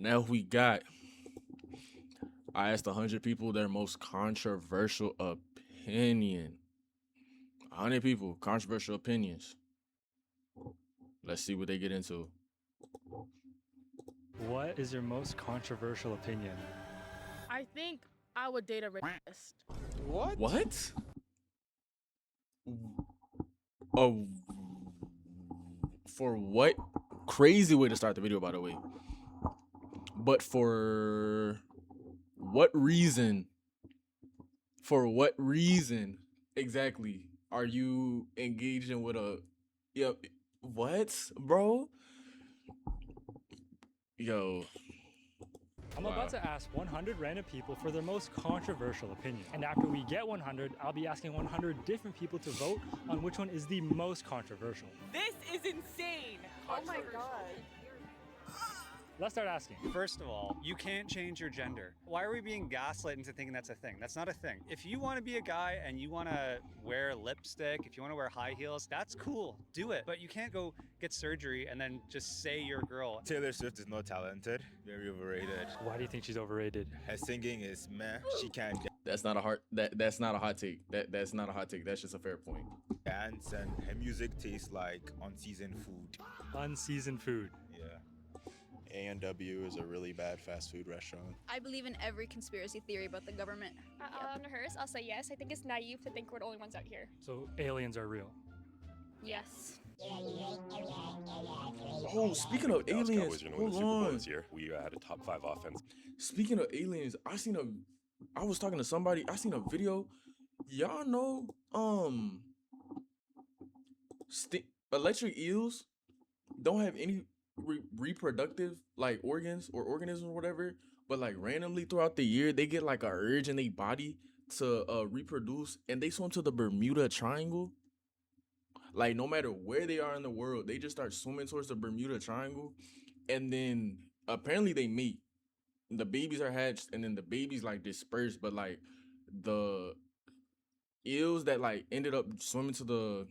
Now we got. I asked 100 people their most controversial opinion. 100 people, controversial opinions. Let's see what they get into. What is your most controversial opinion? I think I would date a rapist. What? What? Oh, for what? Crazy way to start the video, by the way. But for what reason? For what reason exactly are you engaging with a? Yo, what, bro? Yo, I'm Wow. about to ask 100 random people for their most controversial opinion. And after we get 100, I'll be asking 100 different people to vote on which one is the most controversial. This is insane. Oh my god. Let's start asking. First of all, you can't change your gender. Why are we being gaslit into thinking that's a thing? That's not a thing. If you want to be a guy and you want to wear lipstick, if you want to wear high heels, that's cool. Do it. But you can't go get surgery and then just say you're a girl. Taylor Swift is not talented, very overrated. Why do you think she's overrated? Her singing is meh. She can't that's not a hard. That's not a hot take. That's not a hot take. That's just a fair point. dance, and her music tastes like unseasoned food. Unseasoned food. Yeah. A&W is a really bad fast food restaurant. I believe in every conspiracy theory about the government. On hers, I'll say yes. I think it's naive to think we're the only ones out here. So aliens are real. Yes. Oh, speaking of Dallas aliens, Cowboys are gonna win the hold Super Bowl on. this year. We had a top 5 offense. Speaking of aliens, I was talking to somebody. I seen a video. Y'all know, electric eels don't have any reproductive like organs or organisms or whatever. But like randomly throughout the year, they get like a urge in their body to reproduce, and they swim to the Bermuda Triangle. Like no matter where they are in the world, they just start swimming towards the Bermuda Triangle, and then apparently they mate. The babies are hatched, and then the babies like disperse, but like the eels that like ended up swimming to the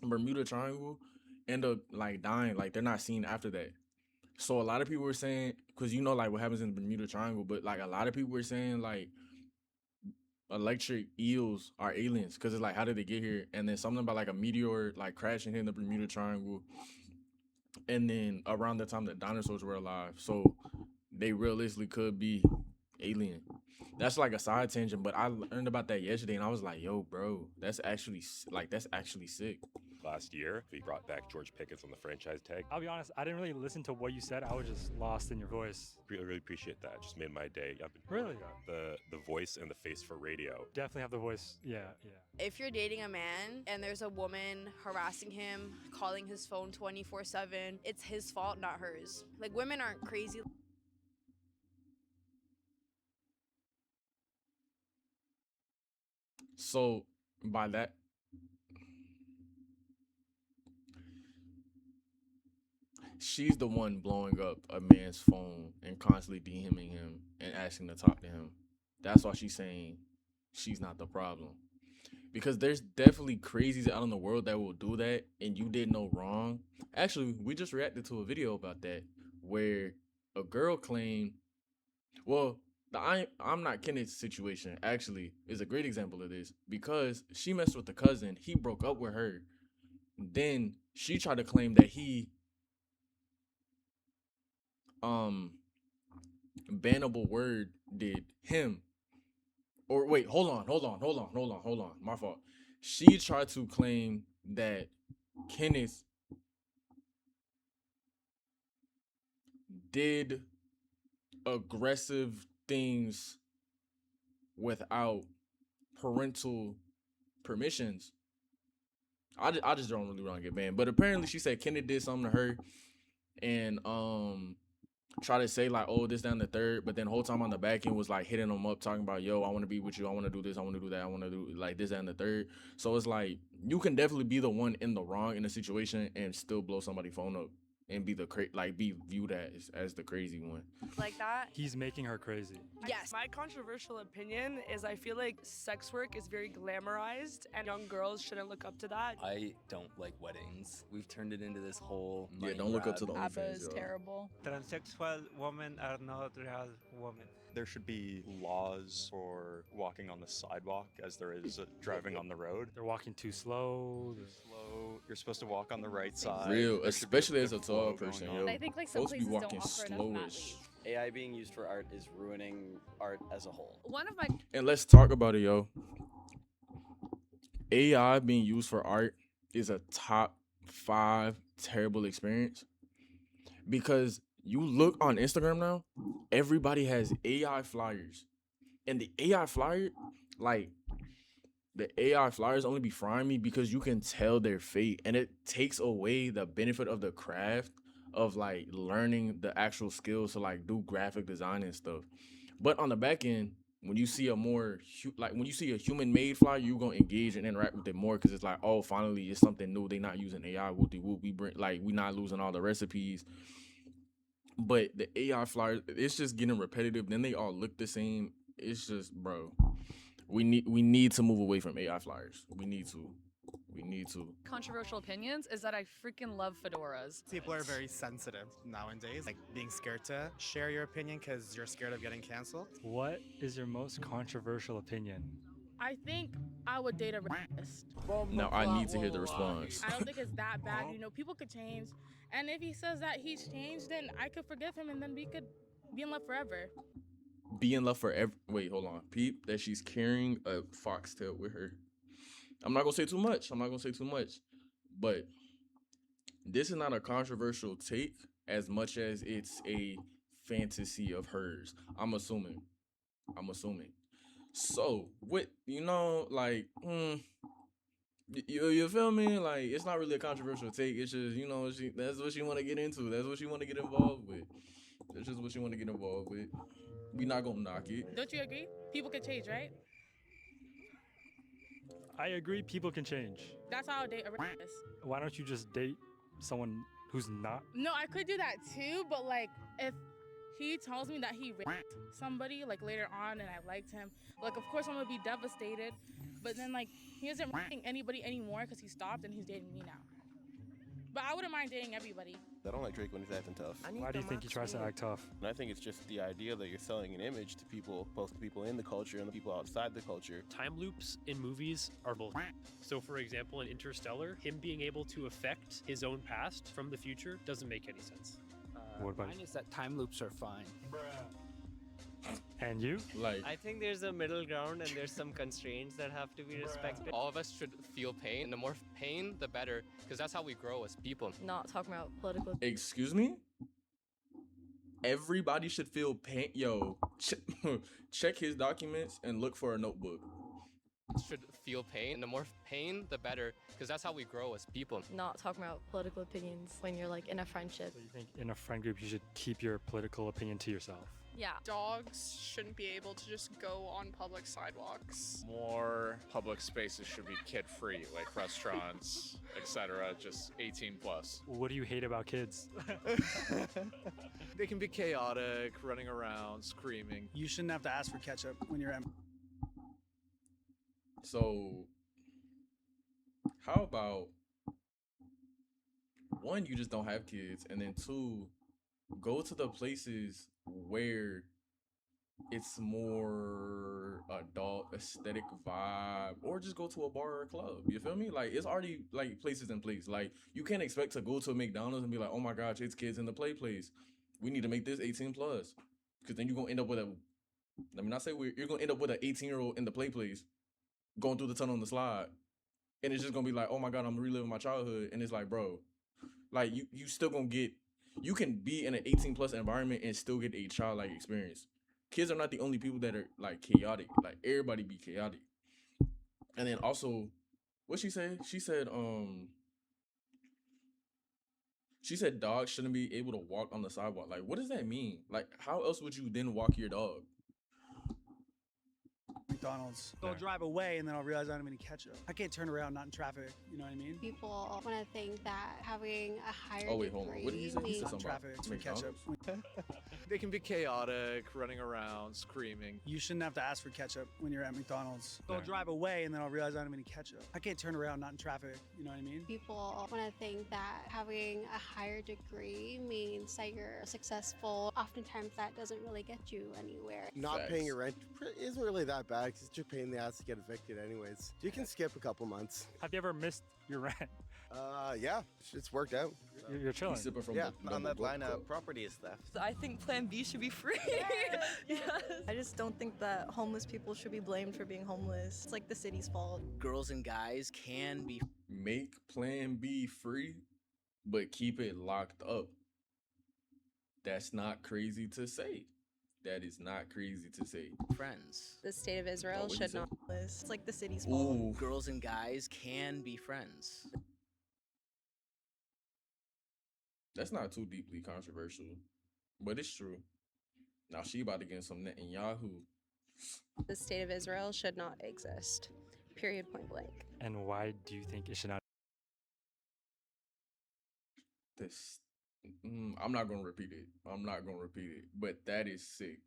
Bermuda Triangle end up like dying. Like they're not seen after that. So a lot of people were saying, because you know like what happens in the Bermuda Triangle, but like a lot of people were saying like electric eels are aliens, because it's like how did they get here? And then something about like a meteor like crashing in the Bermuda Triangle, and then around the time that dinosaurs were alive, so they realistically could be alien. That's like a side tangent, but I learned about that yesterday, and I was like, "Yo, bro, that's actually sick." Last year, we brought back George Pickens on the franchise tag. I'll be honest, I didn't really listen to what you said. I was just lost in your voice. Really appreciate that. Just made my day. I've been Really? the voice and the face for radio. Definitely have the voice. Yeah. If you're dating a man and there's a woman harassing him, calling his phone 24/7, it's his fault, not hers. Like women aren't crazy. So by that, she's the one blowing up a man's phone and constantly DMing him and asking to talk to him. That's why she's saying she's not the problem. Because there's definitely crazies out in the world that will do that, and you did no wrong. Actually, we just reacted to a video about that where a girl claimed, well, the I'm not Kenneth's situation actually is a great example of this, because she messed with the cousin. He broke up with her. Then she tried to claim that he bannable word did him. Or wait, hold on. My fault. She tried to claim that Kenneth did aggressive things without parental permissions. I just don't really want to get banned. But apparently she said Kenneth did something to her and try to say like, oh, this, down the third, but then the whole time on the back end was like hitting them up, talking about, yo, I want to be with you, I want to do this, I want to do that, I want to do like this, and the third. So it's like you can definitely be the one in the wrong in a situation and still blow somebody's phone up. and be be viewed as the crazy one. Like that. He's making her crazy. Yes. My controversial opinion is I feel like sex work is very glamorized and young girls shouldn't look up to that. I don't like weddings. We've turned it into this whole Yeah, money don't look up to grab. the ABBA OnlyFans, is yo. terrible. Transsexual women are not real women. There should be laws for walking on the sidewalk as there is driving on the road. They're walking too slow. Slow. You're supposed to walk on the right side. Real, There should be especially as a good flow tall going person, on. yo. I think like some Folks be places don't walking offer enough mat slowish. leave. AI being used for art is ruining art as a whole. One of my And let's talk about it, yo. AI being used for art is a top 5 terrible experience because you look on Instagram now, everybody has AI flyers. And the AI flyer, like, the AI flyers only be frying me because you can tell they're fake, and it takes away the benefit of the craft of like learning the actual skills to like do graphic design and stuff. But on the back end, when you see when you see a human made flyer, you're gonna engage and interact with it more because it's like, oh, finally it's something new. They not using AI. Whoopty whoop. We not losing all the recipes. But the AI flyers, it's just getting repetitive. Then they all look the same. It's just, bro. We need to move away from AI flyers. We need to. Controversial opinions is that I freaking love fedoras. People are very sensitive nowadays, like being scared to share your opinion because you're scared of getting canceled. What is your most controversial opinion? I think I would date a rapist. Now I need to hear the response. I don't think it's that bad. You know, people could change. And if he says that he's changed, then I could forgive him and then we could be in love forever. Be in love forever. Wait, hold on. Peep that she's carrying a foxtail with her. I'm not gonna say too much. But this is not a controversial take as much as it's a fantasy of hers. I'm assuming. So, what, like, you feel me? Like, it's not really a controversial take. It's just, that's what she want to get into. That's what she want to get involved with. That's just what she want to get involved with. We not gonna knock it. Don't you agree? People can change, right? I agree, people can change. That's how I date a rapist. Why don't you just date someone who's not? No, I could do that too, but like if he tells me that he raped somebody like later on and I liked him, like of course I'm gonna be devastated. But then like he isn't raping anybody anymore because he stopped and he's dating me now. But I wouldn't mind dating everybody. I don't like Drake when he's acting tough. Why do you think he tries to act tough? And I think it's just the idea that you're selling an image to people, both the people in the culture and the people outside the culture. Time loops in movies are bull. So for example, in Interstellar, him being able to affect his own past from the future doesn't make any sense. What about Mine is that time loops are fine. And you? Like, I think there's a middle ground and there's some constraints that have to be respected. All of us should feel pain, and the more pain, the better, because that's how we grow as people. Not talking about political. Excuse me? Everybody should feel pain. Yo, check his documents and look for a notebook. Should feel pain, and the more pain, the better, because that's how we grow as people. Not talking about political opinions when you're like in a friendship. So you think in a friend group you should keep your political opinion to yourself? Yeah. Dogs shouldn't be able to just go on public sidewalks. More public spaces should be kid-free, like restaurants, etc. Just 18 plus. What do you hate about kids? They can be chaotic, running around, screaming. You shouldn't have to ask for ketchup when you're at. So, how about 1, you just don't have kids, and then 2, go to the places where it's more adult aesthetic vibe, or just go to a bar or a club. You feel me? Like, it's already like places in place. Like, you can't expect to go to a McDonald's and be like, oh my gosh, it's kids in the play place. We need to make this 18 plus, because then you're gonna end up with you're gonna end up with an 18-year-old in the play place going through the tunnel on the slide, and it's just gonna be like, oh my god, I'm reliving my childhood. And it's like, bro, like you still gonna get, you can be in an 18 plus environment and still get a childlike experience. Kids are not the only people that are like chaotic. Like, everybody be chaotic. And then also, what she said? She said dogs shouldn't be able to walk on the sidewalk. Like, what does that mean? Like, how else would you then walk your dog? McDonald's. I'll drive away and then I'll realize I don't have any ketchup. I can't turn around not in traffic. You know what I mean? People want to think that having a higher Oh wait, hold on. What did he say? He said something about Traffic for ketchup. McDonald's? They can be chaotic, running around, screaming. You shouldn't have to ask for ketchup when you're at McDonald's. I'll Right. drive away and then I'll realize I don't have any ketchup. I can't turn around not in traffic. You know what I mean? People want to think that having a higher degree means that you're successful. Oftentimes that doesn't really get you anywhere. Not paying your rent isn't really that bad because it's just a pain in the ass to get evicted anyways. You can skip a couple months. Have you ever missed your rent? Yeah, it's worked out. You're chilling. He's sipping from Yeah, the on that line cup. Property is theft. I think Plan B should be free. Yes. I just don't think that homeless people should be blamed for being homeless. It's like the city's fault. Girls and guys can be Make Plan B free, but keep it locked up. That's not crazy to say. That is not crazy to say. friends. The state of Oh, Israel what'd you should say? not homeless. It's like the city's fault. Ooh. Girls and guys can be friends. That's not too deeply controversial, but it's true. Now she about to get some Netanyahu. The state of Israel should not exist. Period, point blank. And why do you think it should not? This, I'm not gonna repeat it. But that is sick.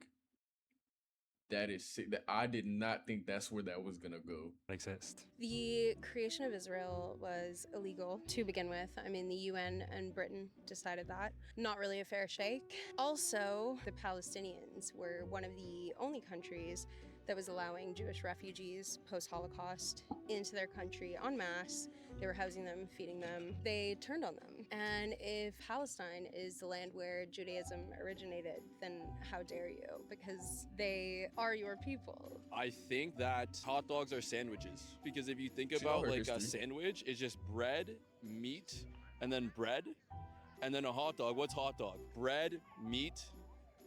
That is sick. That I did not think that's where that was gonna go. Exist. The creation of Israel was illegal to begin with. I mean, the UN and Britain decided that. Not really a fair shake. Also, the Palestinians were one of the only countries that was allowing Jewish refugees post-Holocaust into their country en masse. They were housing them, feeding them. They turned on them. And if Palestine is the land where Judaism originated, then how dare you? Because they are your people. I think that hot dogs are sandwiches because if you think She know about her like a history. sandwich, it's just bread, meat, and then bread, and then a hot dog. What's hot dog? Bread, meat,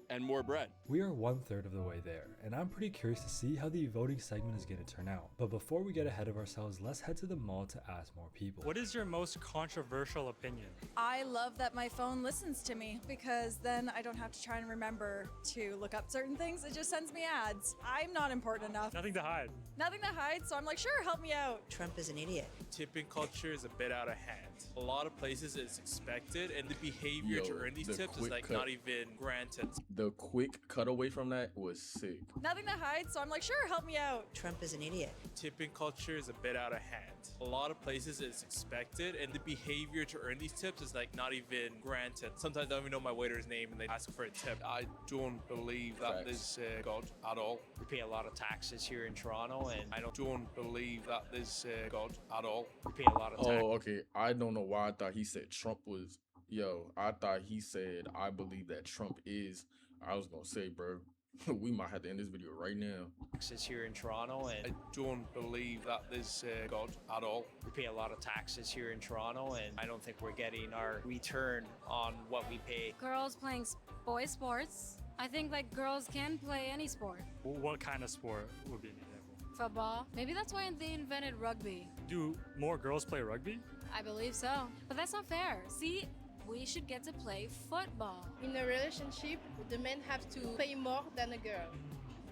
and more bread. We are 1/3 of the way there, and I'm pretty curious to see how the voting segment is going to turn out. But before we get ahead of ourselves, let's head to the mall to ask more people. What is your most controversial opinion? I love that my phone listens to me because then I don't have to try and remember to look up certain things. It just sends me ads. I'm not important enough. Nothing to hide. Nothing to hide, so I'm like, sure, help me out. Trump is an idiot. Tipping culture is a bit out of hand. A lot of places it's expected, and the behavior Yo, to earn these the tips is quick like cut. not even granted. The quick cutaway from that was sick. Nothing to hide, so I'm like, sure, help me out. Trump is an idiot. Tipping culture is a bit out of hand. A lot of places it's expected, and the behavior to earn these tips is like not even granted. Sometimes I don't even know my waiter's name, and they ask for a tip. I don't believe that there's God at all. We pay a lot of taxes here in Toronto, and I don't believe that there's God at all. We pay a lot of taxes. Oh, okay. I don't know why I thought he said Trump was. Yo, I thought he said I believe that Trump is. I was gonna say, bro, we might have to end this video right now. Taxes here in Toronto, and I don't believe that there's God at all. we pay a lot of taxes here in Toronto, and I don't think we're getting our return on what we pay. Girls playing boy sports. I think like girls can play any sport. What kind of sport would be an example? Football. Maybe that's why they invented rugby. Do more girls play rugby? I believe so. But that's not fair. See, we should get to play football. In a relationship, the men have to pay more than a girl.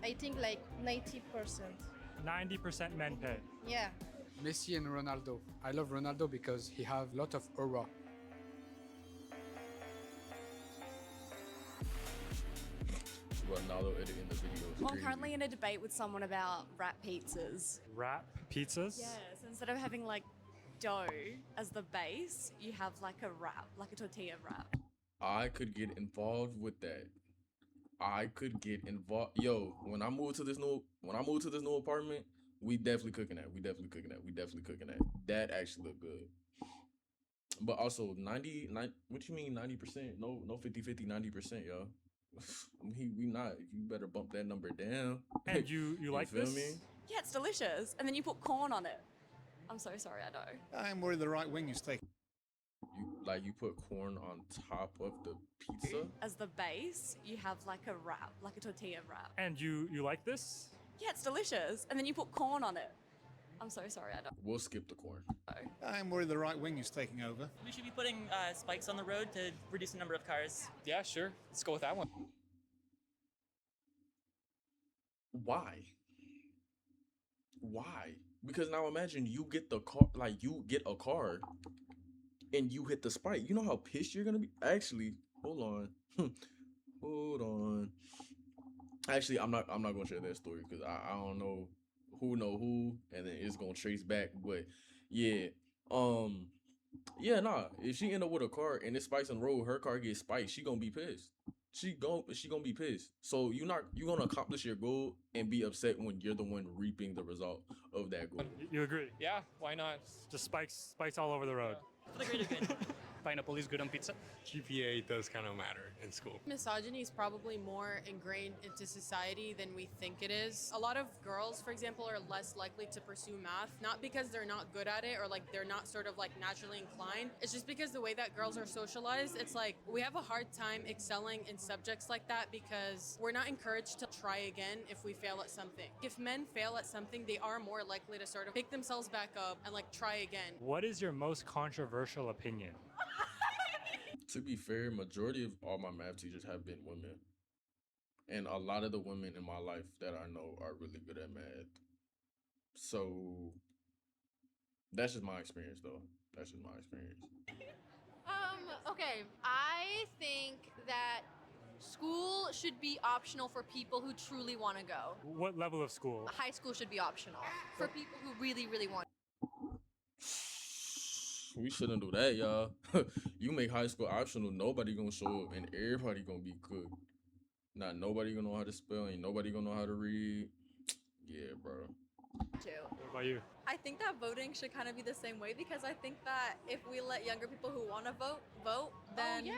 I think like 90%. 90% men pay. Yeah. Messi and Ronaldo. I love Ronaldo because he have a lot of aura. Ronaldo editing the video. is Well, I'm crazy. currently in a debate with someone about wrap pizzas. Wrap pizzas? Yes, instead of having like dough as the base, you have like a wrap, like a tortilla wrap. I could get involved with that. I could get involved. Yo, when I move to this new apartment, we definitely cooking that. We definitely cooking that. That actually look good. But also 99, what you mean 90%? No 50-50, 90%, yo. We not. You better bump that number down. And you like feel this? me? Yeah, it's delicious. And then you put corn on it. I'm so sorry, I know. I'm worried the right wing is taking. You put corn on top of the pizza? As the base, you have like a wrap, like a tortilla wrap. And you like this? Yeah, it's delicious. And then you put corn on it. I'm so sorry, I don't. We'll skip the corn. I'm worried the right wing is taking over. We should be putting spikes on the road to reduce the number of cars. Yeah, sure. Let's go with that one. Why? Why? Because now imagine you get the car, like you get a car, and you hit the spike. You know how pissed you're gonna be. Actually, hold on, hold on. Actually, I'm not gonna share that story because I don't know who, and then it's gonna trace back. But yeah, yeah, nah. If she end up with a car and it spikes on the road, her car gets spiked, she gonna be pissed. She gonna be pissed. So you gonna accomplish your goal and be upset when you're the one reaping the result of that goal. You agree? Yeah, why not? Just spikes all over the road. For the greater good. Pineapple is good on pizza. GPA does kind of matter in school. Misogyny is probably more ingrained into society than we think it is. A lot of girls, for example, are less likely to pursue math, not because they're not good at it or like they're not sort of like naturally inclined. It's just because the way that girls are socialized, it's like we have a hard time excelling in subjects like that because we're not encouraged to try again if we fail at something. If men fail at something, they are more likely to sort of pick themselves back up and like try again. What is your most controversial opinion? To be fair, majority of all my math teachers have been women. And a lot of the women in my life that I know are really good at math. So that's just my experience though. That's just my experience. Okay, I think that school should be optional for people who truly want to go. What level of school? High school should be optional for people who really, really want. We shouldn't do that, y'all. You make high school optional, nobody gonna show up and everybody gonna be cooked. Not nobody gonna know how to spell, ain't nobody gonna know how to read. Yeah, bro. What about you? I think that voting should kind of be the same way because I think that if we let younger people who want to vote, then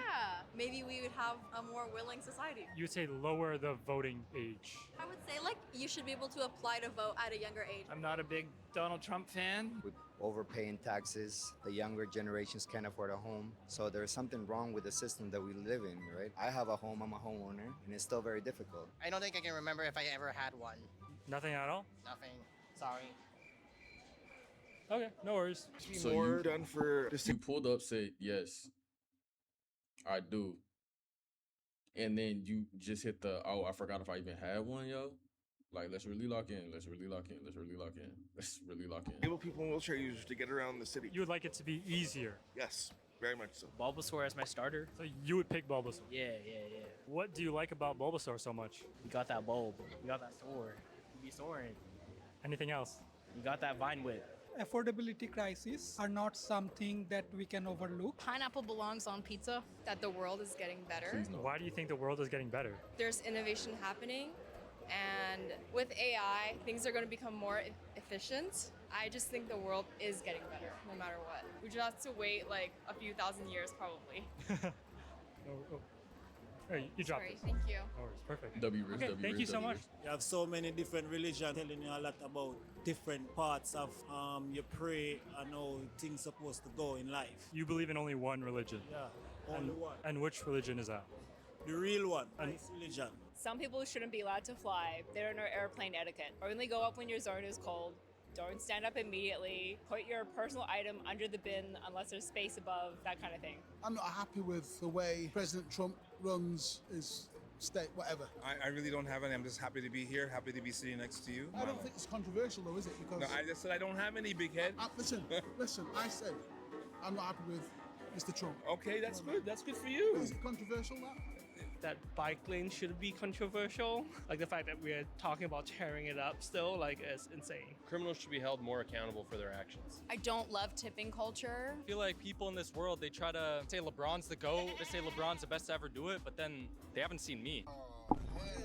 maybe we would have a more willing society. You would say lower the voting age. I would say like you should be able to apply to vote at a younger age. I'm not a big Donald Trump fan. With overpaying taxes, the younger generations can't afford a home. So there's something wrong with the system that we live in, right? I have a home, I'm a homeowner, and it's still very difficult. I don't think I can remember if I ever had one. Nothing at all? Nothing. Sorry. Okay, no worries. So you done for you pulled up, said yes, I do. And then you just hit the I forgot if I even had one, yo. Like let's really lock in. Let's really lock in. Let's really lock in. Let's really lock in. Enable people in wheelchair users to get around the city. You would like it to be easier? Yes, very much so. Bulbasaur as my starter. So you would pick Bulbasaur? Yeah. What do you like about Bulbasaur so much? You got that bulb. You got that sword. You be soaring. Anything else? You got that vine whip. Affordability crises are not something that we can overlook. Pineapple belongs on pizza. That the world is getting better. Why do you think the world is getting better? There's innovation happening, and with AI, things are going to become more efficient. I just think the world is getting better, no matter what. We just have to wait like a few thousand years, probably. Hey, you dropped it. Thank you. No worries, perfect. Okay, thank you so much. You have so many different religions telling you a lot about different parts of your pray and how things supposed to go in life. You believe in only one religion? Yeah, only one. And which religion is that? The real one, Christ religion. Some people shouldn't be allowed to fly. They don't know airplane etiquette. Only go up when your zone is cold. Don't stand up immediately. Put your personal item under the bin unless there's space above, that kind of thing. I'm not happy with the way President Trump runs his state, whatever. I really don't have any. I'm just happy to be here, happy to be sitting next to you. I don't think it's controversial though, is it? Because No, I just said I don't have any, big head. listen, I said I'm not happy with Mr. Trump. Okay, that's good. That's good for you. Is it controversial that? That bike lane should be controversial. Like the fact that we're talking about tearing it up still, like it's insane. Criminals should be held more accountable for their actions. I don't love tipping culture. I feel like people in this world, they try to say LeBron's the GOAT, they say LeBron's the best to ever do it, but then they haven't seen me.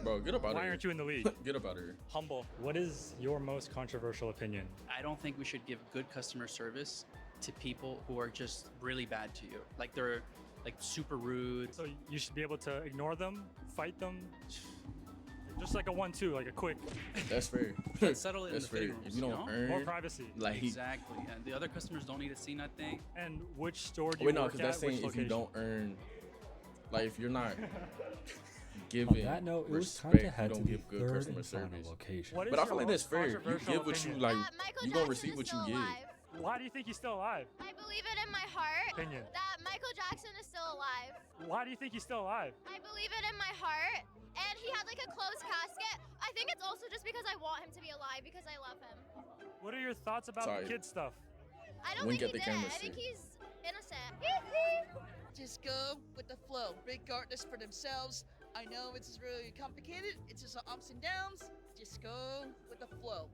Bro, get up out of here. Why aren't you in the league? Get up out of here. Humble. What is your most controversial opinion? I don't think we should give good customer service to people who are just really bad to you. Like they're like super rude. So you should be able to ignore them, fight them, just like a 1-2, like a quick. That's fair. Settle it That's in the fair. fitting If you rooms, don't know? earn More privacy. like Exactly. And the other customers don't need to see nothing. And which store do you Wait, no, work because that's at? Which saying if you location? don't earn, like if you're not On giving that note, it was time respect, to head you to don't the give good third customer and final service. location. What is But I your feel like that's most fair. You controversial give what you opinion? like. You gonna receive what you give. Why do you think he's still alive? I believe it in my heart Opinion. that Michael Jackson is still alive. Why do you think he's still alive? I believe it in my heart, and he had like a closed casket. I think it's also just because I want him to be alive because I love him. What are your thoughts about Sorry. the kid stuff? I don't Wink think at he the did. camera, I think Sid. he's innocent. Just go with the flow. Regardless for themselves. I know it's really complicated. It's just ups and downs. Just go with the flow.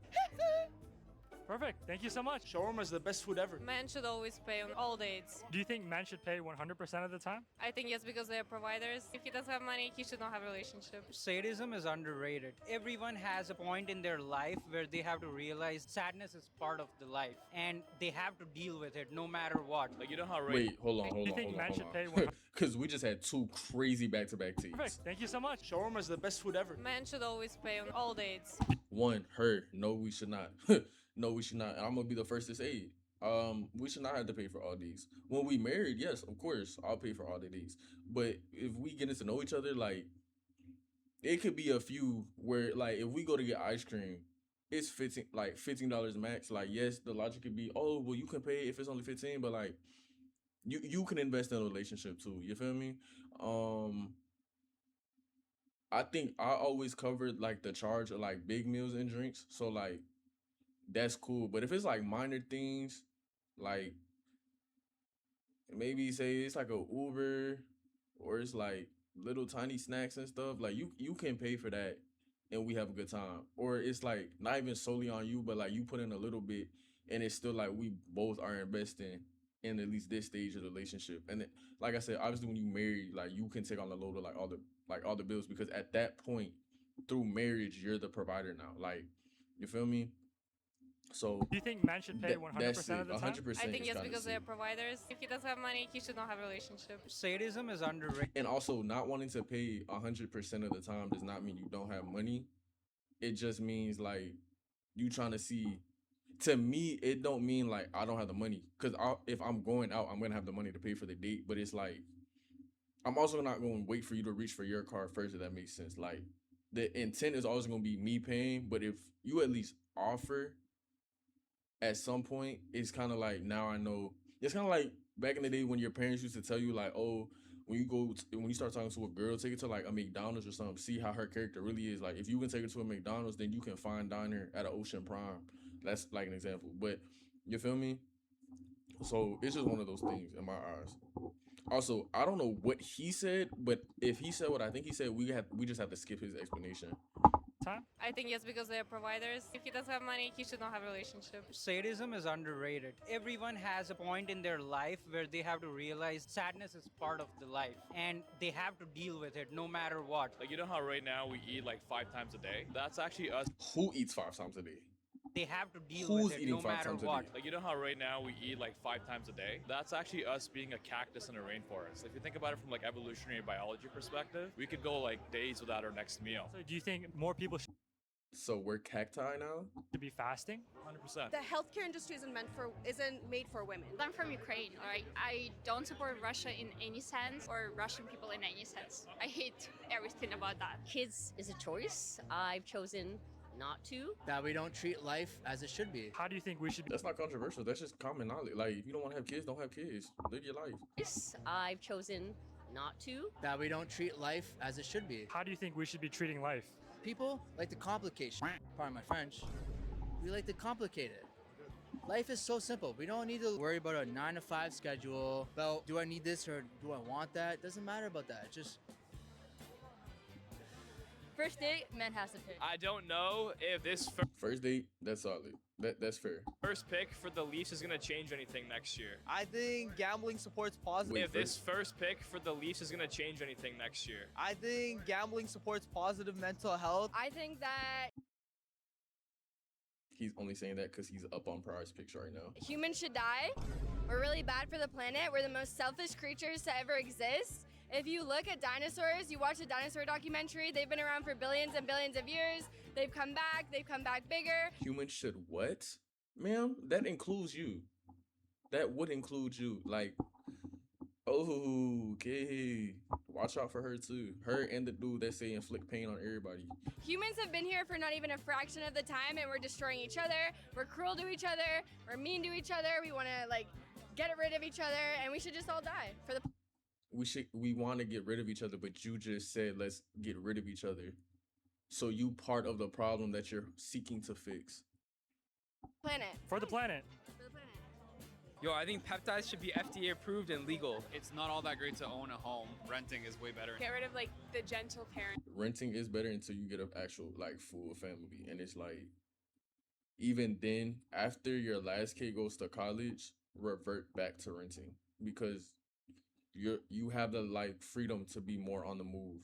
Perfect. Thank you so much. Shawarma is the best food ever. Men should always pay on all dates. Do you think men should pay 100% of the time? I think yes, because they are providers. If he doesn't have money, he should not have a relationship. Sadism is underrated. Everyone has a point in their life where they have to realize sadness is part of the life and they have to deal with it no matter what. Like, you know how right? Wait, hold on, Do hold you on, think hold on, men hold should pay on. Because we just had two crazy back-to-back teams. Perfect. Thank you so much. Shawarma is the best food ever. Men should always pay on all dates. One, her. No, we should not. No, we should not. And I'm gonna be the first to say, we should not have to pay for all these. When we married, yes, of course, I'll pay for all of these. But if we getting to know each other, like, it could be a few where, like, if we go to get ice cream, it's $15 max. Like, yes, the logic could be, oh, well, you can pay if it's only 15, but like, you can invest in a relationship too. You feel me? I think I always covered like the charge of like big meals and drinks. So like that's cool. But if it's like minor things, like maybe say it's like a Uber or it's like little tiny snacks and stuff, like you can pay for that and we have a good time. Or it's like not even solely on you, but like you put in a little bit and it's still like we both are investing in at least this stage of the relationship. And then, like I said, obviously when you marry, like you can take on the load of like all the bills, because at that point through marriage you're the provider now. Like, you feel me? So Do you think men should pay 100% that's it. of the time? 100%. I think is yes, kinda because they sick. are providers. If he doesn't have money, he should not have a relationship. Sadism is underrated. And also, not wanting to pay 100% of the time does not mean you don't have money. It just means like you trying to see. To me, it don't mean like I don't have the money, because if I'm going out, I'm gonna have the money to pay for the date. But it's like I'm also not going to wait for you to reach for your card first, if that makes sense. Like, the intent is always going to be me paying, but if you at least offer at some point, it's kind of like, now I know. It's kind of like back in the day when your parents used to tell you like, oh, when you start talking to a girl, take it to like a McDonald's or something, see how her character really is. Like, if you can take her to a McDonald's, then you can fine dine her at an Ocean Prime. That's like an example. But you feel me? So it's just one of those things in my eyes. Also, I don't know what he said, but if he said what I think he said, we just have to skip his explanation. Time? I think yes, because they are providers. If he doesn't have money, he should not have a relationship. Sadism is underrated. Everyone has a point in their life where they have to realize sadness is part of the life and they have to deal with it no matter what. Like, you know how right now we eat like 5 times a day? That's actually us. Who eats 5 times a day? They have to deal Who's with it eating no 5 matter times a what. day? Like, you know how right now we eat like 5 times a day? That's actually us being a cactus in a rainforest. If you think about it from like evolutionary biology perspective, we could go like days without our next meal. So do you think more people should So we're cacti now? be fasting? 100%. The healthcare industry isn't made for women. I'm from Ukraine, alright? I don't support Russia in any sense or Russian people in any sense. I hate everything about that. Kids is a choice. I've chosen not to. That we don't treat life as it should be. How do you think we should be? That's not controversial. That's just common knowledge. Like, if you don't want to have kids, don't have kids. Live your life. I've chosen not to. That we don't treat life as it should be. How do you think we should be treating life? People like to complicate shit. Pardon my French. We like to complicate it. Life is so simple. We don't need to worry about a 9-to-5 schedule. About, do I need this or do I want that? Doesn't matter about that. Just First date, men has to pick. I don't know if this First date, that's solid. That's fair. first pick for the Leafs is going to change anything next year. I think gambling supports positive. Wait, If this first pick for the Leafs is going to change anything next year. I think gambling supports positive mental health. I think that He's only saying that because he's up on prize picks right now. humans should die. We're really bad for the planet. We're the most selfish creatures to ever exist. If you look at dinosaurs, you watch a dinosaur documentary, they've been around for billions and billions of years. They've come back bigger. Humans should what? Ma'am, that includes you. That would include you. Like, okay. Watch out for her too. Her and the dude that say inflict pain on everybody. Humans have been here for not even a fraction of the time, and we're destroying each other. We're cruel to each other. We're mean to each other. We want to get rid of each other, and we should just all die for the. We want to get rid of each other, but you just said let's get rid of each other. So you part of the problem that you're seeking to fix. Planet. For the planet. Yo, I think peptides should be FDA approved and legal. It's not all that great to own a home. Renting is way better. Get rid of like the gentle parent. Renting is better until you get an actual like full family, and it's like even then, after your last kid goes to college, revert back to renting because you have the like freedom to be more on the move,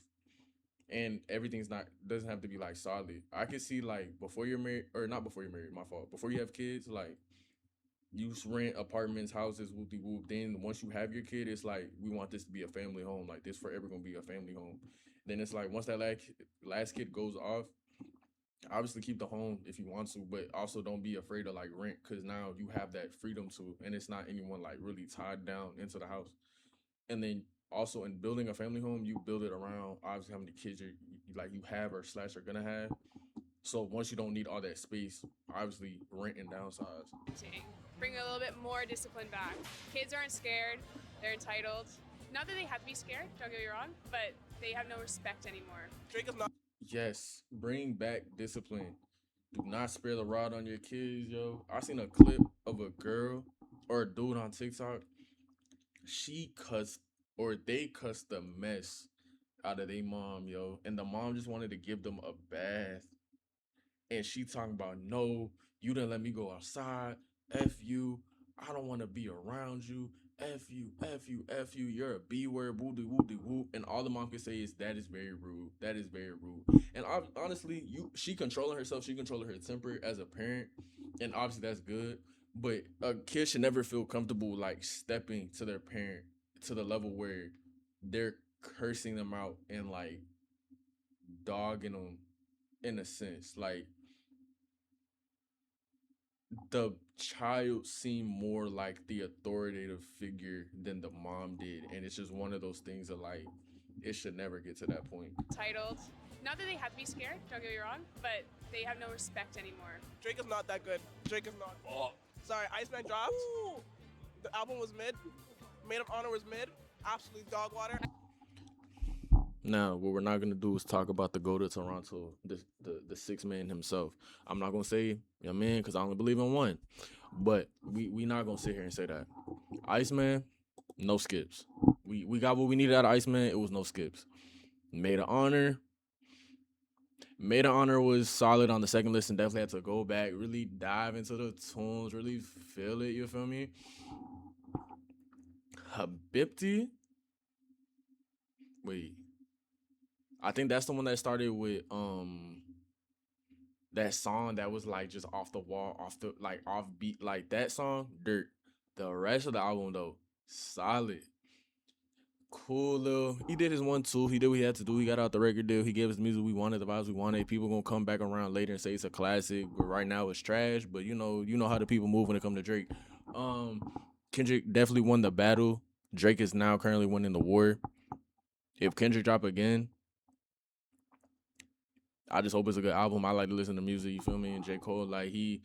and everything's not doesn't have to be like solid. I can see like before you're married, or not before you're married, my fault. Before you have kids, like you rent apartments, houses, whoop de whoop. Then once you have your kid, it's like we want this to be a family home. Like this forever gonna be a family home. Then it's like once that last kid goes off, obviously keep the home if you want to, but also don't be afraid to like rent because now you have that freedom to, and it's not anyone like really tied down into the house. And then also in building a family home, you build it around obviously how many kids you have or / are gonna have. So once you don't need all that space, obviously rent and downsize. Bring a little bit more discipline back. Kids aren't scared, they're entitled. Not that they have to be scared, don't get me wrong, but they have no respect anymore. Drake is not. Yes, bring back discipline. Do not spare the rod on your kids, yo. I seen a clip of a girl or a dude on TikTok. She cussed, or they cussed the mess out of their mom, yo. And the mom just wanted to give them a bath. And she talking about, no, you didn't let me go outside. F you. I don't want to be around you. F you, F you, F you. You're a B word, woo-de, woo-de, woo. And all the mom can say is, that is very rude. That is very rude. And honestly, she controlling herself. She controlling her temper as a parent. And obviously that's good. But a kid should never feel comfortable like stepping to their parent to the level where they're cursing them out and like dogging them in a sense. Like the child seemed more like the authoritative figure than the mom did. And it's just one of those things that like, it should never get to that point. Entitled. Not that they have to be scared, don't get me wrong, but they have no respect anymore. Drake is not that good. Drake is not. Oh. Sorry, Iceman dropped. Ooh. The album was mid. Maid of Honor was mid. Absolutely dog water. Now, what we're not gonna do is talk about the GOAT of Toronto, the six man himself. I'm not gonna say your man because I only believe in one, but we not gonna sit here and say that. Iceman, no skips. We got what we needed out of Iceman. It was no skips. Maid of Honor was solid on the second listen. Definitely had to go back, really dive into the tunes, really feel it. You feel me? Habibti. Wait. I think that's the one that started with that song that was like just off the wall, off beat, like that song, Dirt. The rest of the album though, solid. Cool little. He did his 1-2. He did what he had to do. He got out the record deal. He gave us the music we wanted, the vibes we wanted. People gonna come back around later and say it's a classic, but right now it's trash. But you know how the people move when it comes to Drake. Kendrick definitely won the battle. Drake is now currently winning the war. If Kendrick drop again, I just hope it's a good album. I like to listen to music, you feel me? And J. Cole, like he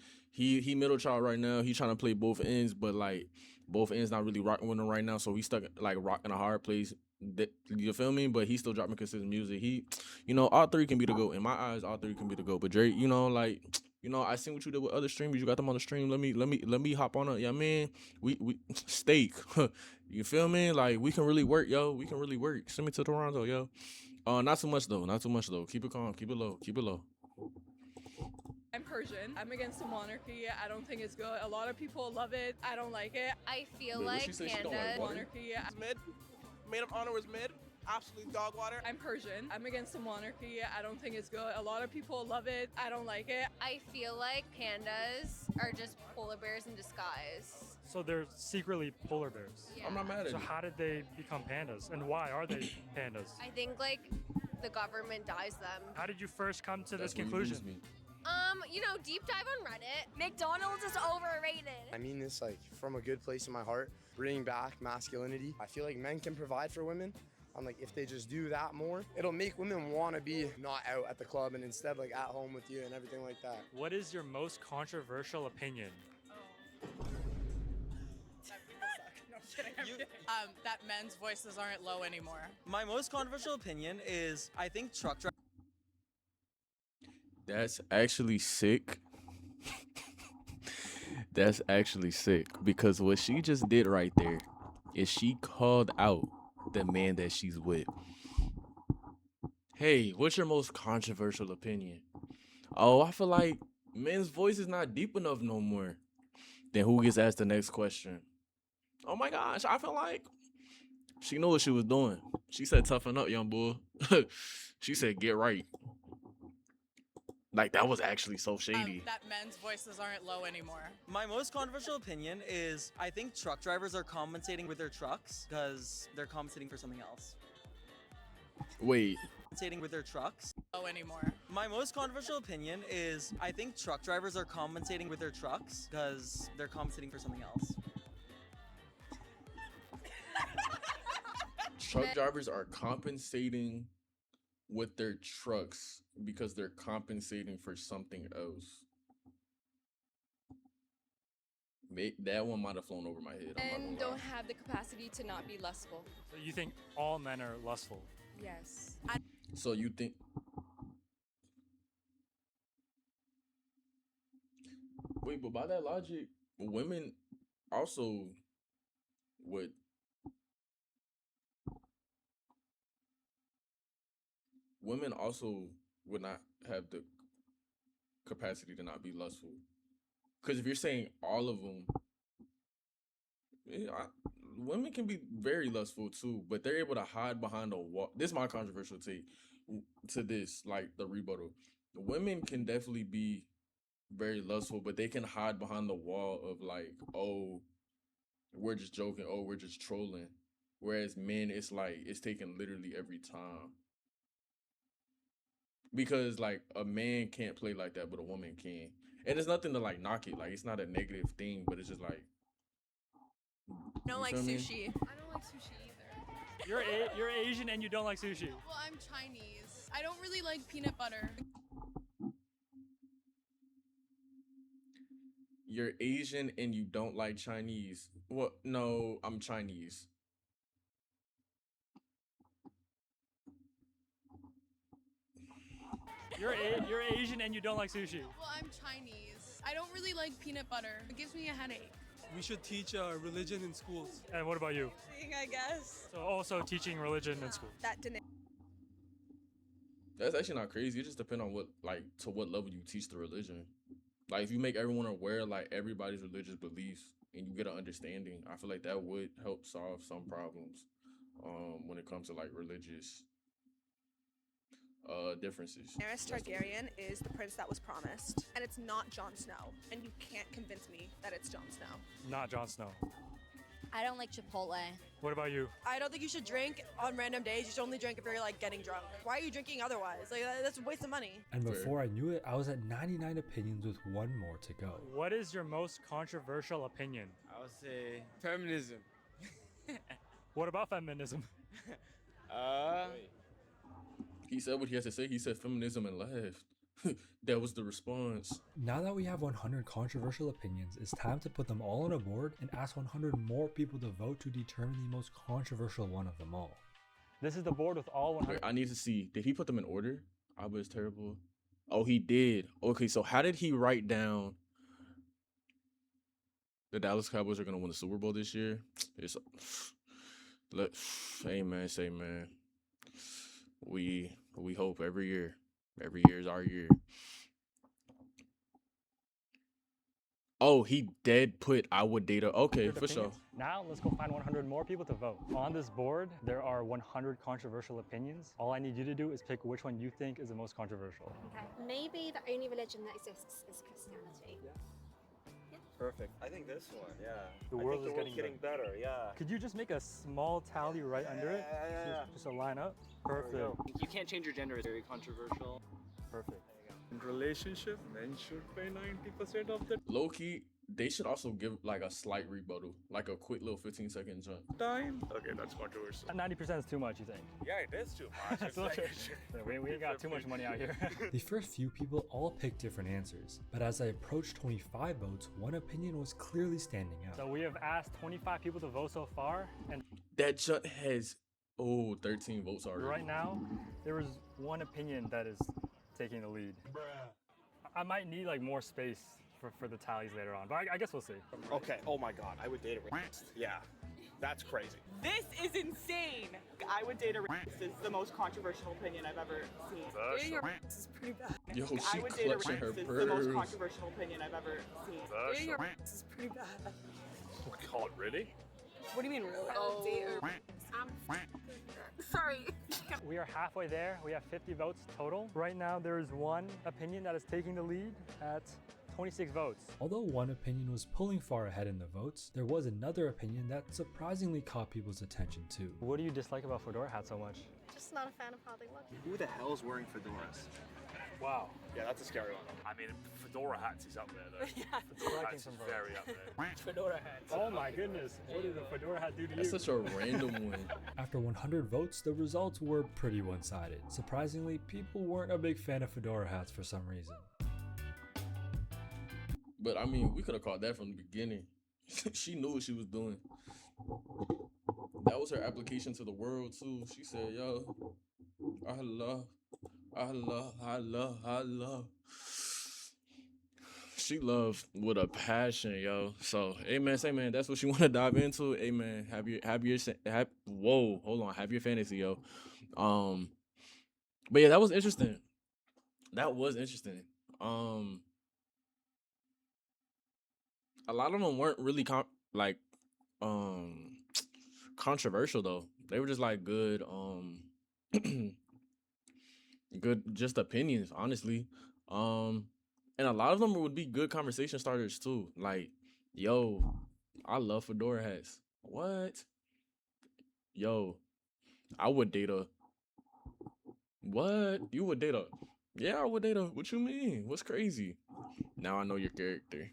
middle child right now. He trying to play both ends, but like both ends not really rocking with him right now. So he stuck like rocking a hard place. You feel me? But he's still dropping consistent music. All three can be the GOAT. In my eyes, all three can be the GOAT. But Drake, I seen what you did with other streamers. You got them on the stream. Let me hop on it. Yeah, man. We steak. You feel me? Like we can really work, yo. We can really work. Send me to Toronto, yo. Not too much though. Keep it calm. Keep it low. I'm Persian. I'm against the monarchy. I don't think it's good. A lot of people love it. I don't like it. I feel Wait, what like she say? She don't like Panda. water? Monarchy was mid. Maid of Honor was mid. Absolutely dog water. I'm Persian. I'm against the monarchy. I don't think it's good. A lot of people love it. I don't like it. I feel like pandas are just polar bears in disguise. So they're secretly polar bears. Yeah. I'm not mad at So you. how did they become pandas, and why are they pandas? I think like the government dyes them. How did you first come to this That's where you conclusion? lose me. Deep dive on Reddit. McDonald's is overrated. I mean this like from a good place in my heart, bringing back masculinity. I feel like men can provide for women. I'm like, if they just do that more, it'll make women want to be not out at the club and instead like at home with you and everything like that. What is your most controversial opinion? That men's voices aren't low anymore. My most controversial opinion is I think truck drivers. That's actually sick. That's actually sick because what she just did right there is she called out the man that she's with. Hey, what's your most controversial opinion? Oh, I feel like men's voice is not deep enough no more. Then who gets asked the next question? Oh my gosh, I feel like she knew what she was doing. She said, toughen up, young boy. She said, get right. Like, that was actually so shady. That men's voices aren't low anymore. My most controversial opinion is I think truck drivers are compensating with their trucks because they're compensating for something else. Wait. Compensating with their trucks. Low anymore. My most controversial opinion is I think truck drivers are compensating with their trucks because they're compensating for something else. Truck drivers are compensating with their trucks because they're compensating for something else. That one might have flown over my head. Men don't have the capacity to not be lustful. So you think all men are lustful? Yes. So you think... Wait, but by that logic, women also would... Women also would not have the capacity to not be lustful. Because if you're saying all of them, women can be very lustful too, but they're able to hide behind a wall. This is my controversial take to this, like the rebuttal. Women can definitely be very lustful, but they can hide behind the wall of like, oh, we're just joking, oh, we're just trolling. Whereas men, it's like, it's taken literally every time. Because like a man can't play like that, but a woman can. And it's nothing to like knock it. Like it's not a negative thing, but it's just like. I don't like sushi. I don't like sushi either. You're Asian and you don't like sushi. Well, I'm Chinese. I don't really like peanut butter. You're Asian and you don't like Chinese. Well, no, I'm Chinese. You're Asian and you don't like sushi. Well, I'm Chinese. I don't really like peanut butter. It gives me a headache. We should teach religion in schools. And what about you? I guess. So also teaching religion in school. That didn't. That's actually not crazy. It just depends on what, like, to what level you teach the religion. Like, if you make everyone aware, like, everybody's religious beliefs, and you get an understanding, I feel like that would help solve some problems when it comes to, like, religious differences. Daenerys Targaryen is the prince that was promised, and it's not Jon Snow, and you can't convince me that it's Jon Snow. Not Jon Snow. I don't like Chipotle. What about you? I don't think you should drink on random days. You should only drink if you're like getting drunk. Why are you drinking otherwise? Like that's a waste of money. And before I knew it, I was at 99 opinions with one more to go. What is your most controversial opinion? I would say feminism. What about feminism? He said what he has to say. He said feminism and laughed. That was the response. Now that we have 100 controversial opinions, it's time to put them all on a board and ask 100 more people to vote to determine the most controversial one of them all. This is the board with all 100. Wait, I need to see. Did he put them in order? Abba is terrible. Oh, he did. Okay, so how did he write down the Dallas Cowboys are going to win the Super Bowl this year? It's amen, say man. We hope every year. Every year is our year. Oh, he did put our data. Okay, for sure. Now let's go find 100 more people to vote. On this board, there are 100 controversial opinions. All I need you to do is pick which one you think is the most controversial. Okay. Maybe the only religion that exists is Christianity. Yeah. Perfect. I think this one, yeah. The world is getting better, yeah. Could you just make a small tally right under it? Yeah. Just a line up? Perfect. You can't change your gender. It's very controversial. Perfect. In relationship, men should pay 90% of the Low-key, they should also give like a slight rebuttal. Like a quick little 15-second jump. time. Okay, that's controversial. 90% is too much, you think? Yeah, it is too much. It's like, we ain't got too much money out here. The first few people all picked different answers, but as I approached 25 votes, one opinion was clearly standing out. So we have asked 25 people to vote so far, and that jump has 13 votes already. Right now, there was one opinion that is taking the lead. I might need like more space for the tallies later on, but I guess we'll see. Okay. Oh my God, I would date a racist. Yeah, that's crazy. This is insane. I would date a racist. It's the most controversial opinion I've ever seen. Dating a racist is pretty bad. Yo, I she would date a clutching her racist. It's the most pearls. controversial opinion I've ever seen. Dating a racist is pretty bad. Oh God, really? What do you mean, really? Oh. I'm sorry. We are halfway there. We have 50 votes total. Right now, there is one opinion that is taking the lead at 26 votes. Although one opinion was pulling far ahead in the votes, there was another opinion that surprisingly caught people's attention too. What do you dislike about fedora hats so much? Just not a fan of how they look. Who the hell's wearing fedoras? Wow. Yeah, that's a scary one. I mean, fedora hats is up there though. Yeah, Fedora hats is very up there. Fedora hats. Oh my goodness, what did the fedora hat do to That's you? such a random one. After 100 votes, the results were pretty one-sided. Surprisingly, people weren't a big fan of fedora hats for some reason. But I mean, we could have caught that from the beginning. She knew what she was doing. That was her application to the world too. She said, "Yo, I love. She loved with a passion, yo. So, amen, say man, that's what you want to dive into. Amen. Have your whoa, hold on, have your fantasy, yo. But yeah, that was interesting. That was interesting. A lot of them weren't really controversial though. They were just like good good just opinions, honestly. And a lot of them would be good conversation starters too. Like, yo, I love fedora hats. What? Yo, I would date a what? You would date a yeah, I would date a what you mean? What's crazy? Now I know your character.